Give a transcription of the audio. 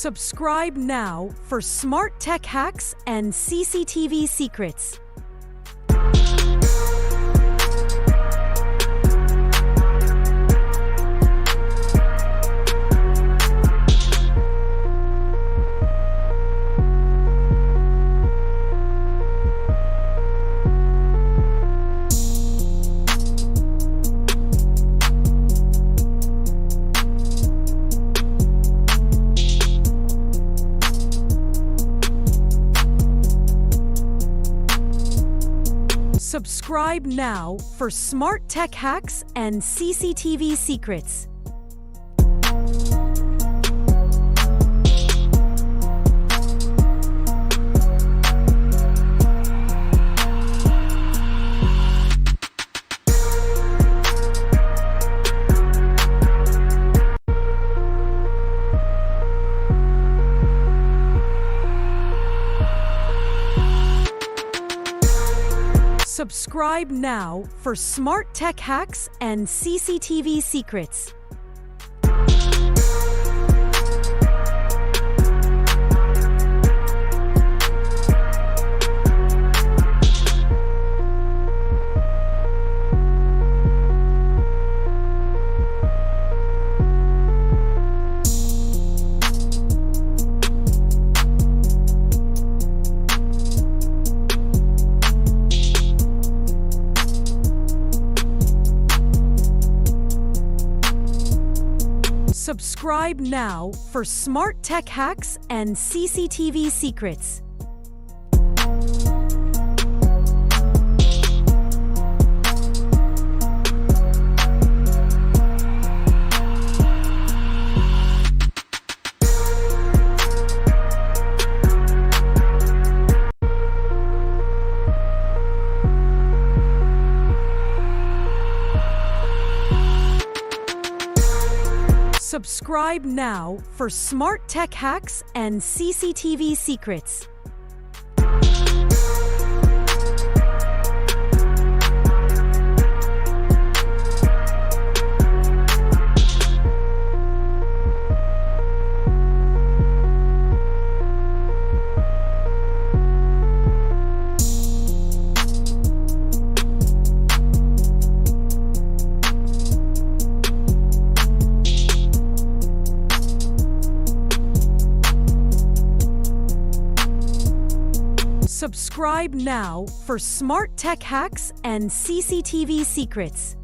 Subscribe now for smart tech hacks and CCTV secrets. Subscribe now for smart tech hacks and CCTV secrets. Subscribe now for smart tech hacks and CCTV secrets. Subscribe now for smart tech hacks and CCTV secrets. Subscribe now for smart tech hacks and CCTV secrets. Subscribe now for smart tech hacks and CCTV secrets.